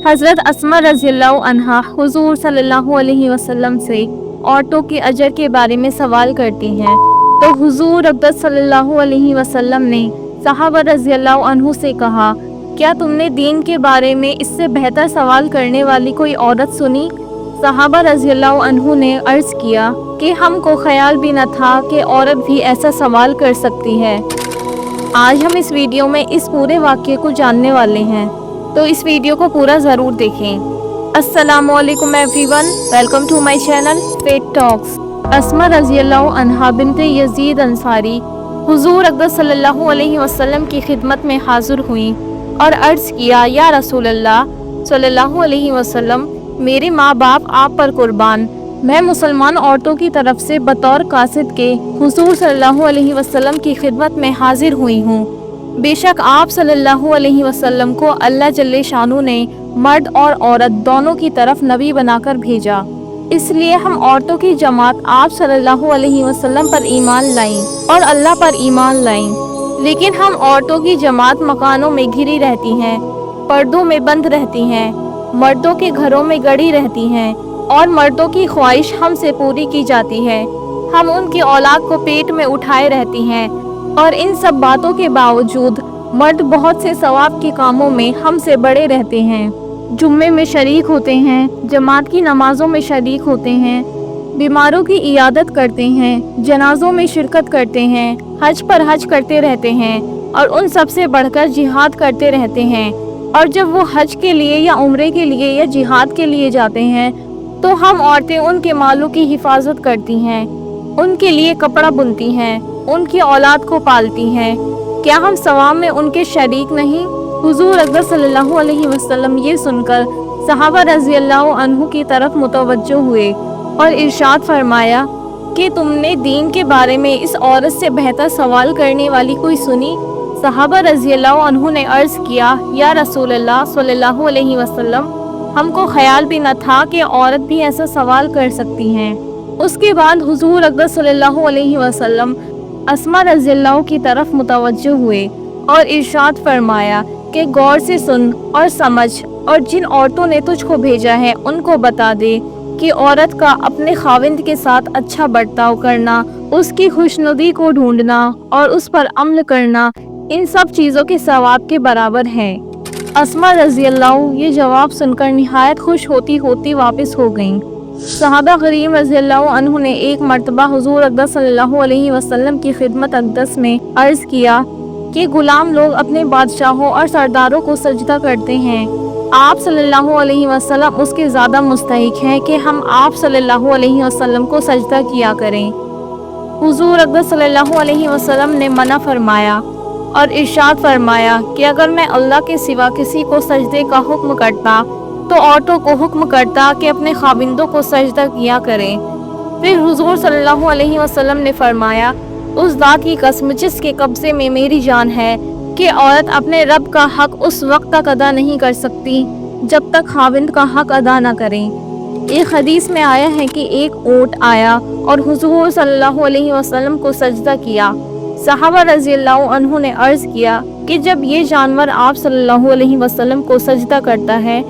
हज़रत अस्मा रज़ियल्लाहु अन्हा हुज़ूर सल्लल्लाहु अलैहि वसल्लम से औरतों के अजर के बारे में सवाल करती हैं, तो हुज़ूर अक़दस सल्लल्लाहु अलैहि वसल्लम ने सहाबा रज़ियल्लाहु अन्हु से कहा, क्या तुमने दीन के बारे में इससे बेहतर सवाल करने वाली कोई औरत सुनी? सहाबा रज़ियल्लाहु अन्हु ने अर्ज़ किया कि हमको ख्याल भी न था कि औरत भी ऐसा सवाल कर सकती है। आज हम इस वीडियो में इस पूरे वाक़ये को जानने वाले हैं, तो इस वीडियो को पूरा ज़रूर देखें। अस्सलामु अलैकुम everyone, welcome to my channel Faith Talks. अस्मा रज़ियल्लाहु अन्हा बिन्ते यज़ीद अंसारी हुज़ूर अक़दस सल्लल्लाहु अलैहि वसल्लम की खिदमत में हाज़िर हुई और अर्ज़ किया, या रसूल अल्लाह सल्लल्लाहु अलैहि वसल्लम, मेरे माँ बाप आप पर कुर्बान, मैं मुसलमान औरतों की तरफ से बतौर कासिद के हुज़ूर सल्लल्लाहु अलैहि वसल्लम की खिदमत में हाज़िर हुई हूँ। बेशक आप सल्लल्लाहु अलैहि वसल्लम को अल्लाह जल्ले शानू ने मर्द और औरत दोनों की तरफ नबी बनाकर भेजा, इसलिए हम औरतों की जमात आप सल्लल्लाहु अलैहि वसल्लम पर ईमान लाईं और अल्लाह पर ईमान लाईं। लेकिन हम औरतों की जमात मकानों में घिरी रहती हैं, पर्दों में बंद रहती हैं, मर्दों के घरों में गड़ी रहती हैं और मर्दों की ख्वाहिश हमसे पूरी की जाती है। हम उनकी औलाद को पेट में उठाए रहती हैं और इन सब बातों के बावजूद मर्द बहुत से सवाब के कामों में हमसे बड़े रहते हैं। जुम्मे में शरीक होते हैं, जमात की नमाज़ों में शरीक होते हैं, बीमारों की इयादत करते हैं, जनाजों में शिरकत करते हैं, हज पर हज करते रहते हैं और उन सब से बढ़कर जिहाद करते रहते हैं। और जब वो हज के लिए या उम्रे के लिए या जिहाद के लिए जाते हैं तो हम औरतें उनके मालों की हिफाजत करती हैं, उनके लिए कपड़ा बुनती हैं, उनकी औलाद को पालती हैं। क्या हम सवाब में उनके शरीक नहीं? हुज़ूर अक़दस सल्लल्लाहु अलैहि वसल्लम ये सुनकर सहाबा रज़ियल्लाहु अन्हु की तरफ मुतवज्जो हुए और इरशाद फरमाया कि तुमने दीन के बारे में इस औरत से बेहतर सवाल करने वाली कोई सुनी? सहाबा रज़ियल्लाहु अन्हु ने अर्ज़ किया, या रसूल अल्लाह सल्लल्लाहु अलैहि वसल्लम, हमको ख्याल भी न था कि औरत भी ऐसा सवाल कर सकती हैं। उसके बाद हुज़ूर अक़दस सल्लल्लाहु अलैहि वसल्लम अस्मा रज़ियल्लाहु की तरफ मुतवज्जो हुए और इरशाद फरमाया कि गौर से सुन और समझ, और जिन औरतों ने तुझको भेजा है उनको बता दे कि औरत का अपने खाविंद के साथ अच्छा बर्ताव करना, उसकी खुशनुदी को ढूंढना और उस पर अमल करना इन सब चीज़ों के सवाब के बराबर है। अस्मा रज़ियल्लाहु ये जवाब सुनकर निहायत खुश होती होती वापस हो गईं। सहाबा करीम रज़ियल्लाहु अन्हु ने एक मर्तबा हुज़ूर अक़दस सल्लल्लाहु अलैहि वसल्लम की खिदमत अक़दस में अर्ज़ किया कि गुलाम लोग अपने बादशाहों और सरदारों को सजदा करते हैं, आप सल्लल्लाहु अलैहि वसल्लम उसके ज़्यादा मुस्तहिक हैं कि हम आप सल्लल्लाहु अलैहि वसल्लम को सजदा किया करें। हुज़ूर अक़दस सल्लल्लाहु अलैहि वसल्लम ने मना फरमाया और इरशाद फरमाया कि अगर मैं अल्लाह के सिवा किसी को सजदे का हुक्म करता तो औरतों को हुक्म करता कि अपने खाविंदों को सजदा किया करें। फिर हुज़ूर सल्लल्लाहु अलैहि वसल्लम ने फरमाया, उस ज़ात की कसम जिसके कब्ज़े में मेरी जान है कि औरत अपने रब का हक उस वक्त तक अदा नहीं कर सकती जब तक खाविंद का हक अदा न करें। एक हदीस में आया है कि एक ऊँट आया और हुज़ूर सल्लल्लाहु अलैहि वसल्लम को सजदा किया। सहाबा रज़ियल्लाहु अन्हु ने अर्ज़ किया कि जब ये जानवर आप सल्लल्लाहु अलैहि वसल्लम को सजदा करता है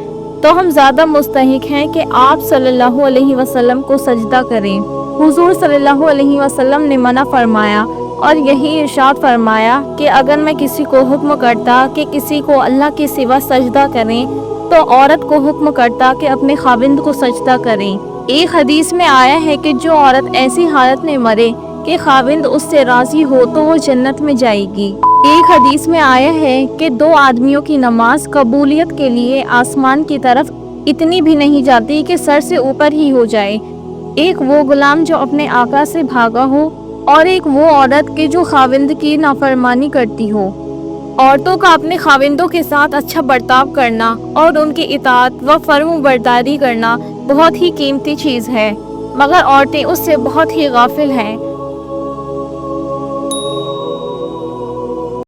तो हम ज़्यादा मुस्तहिक हैं कि आप सल्लल्लाहु अलैहि वसल्लम को सजदा करें। हुज़ूर सल्लल्लाहु अलैहि वसल्लम ने मना फरमाया और यही इरशाद फरमाया कि अगर मैं किसी को हुक्म करता कि किसी को अल्लाह के सिवा सजदा करें तो औरत को हुक्म करता कि अपने खाविंद को सजदा करें। एक हदीस में आया है कि जो औरत ऐसी हालत में मरे कि खाविंद उससे राज़ी हो तो वो जन्नत में जाएगी। एक हदीस में आया है कि दो आदमियों की नमाज कबूलियत के लिए आसमान की तरफ इतनी भी नहीं जाती कि सर से ऊपर ही हो जाए। एक वो गुलाम जो अपने आका से भागा हो और एक वो औरत के जो खाविंद की नाफरमानी करती हो। औरतों का अपने खाविंदों के साथ अच्छा बर्ताव करना और उनकी इताअत व फर्मबरदारी करना बहुत ही कीमती चीज़ है, मगर औरतें उससे बहुत ही गाफिल हैं।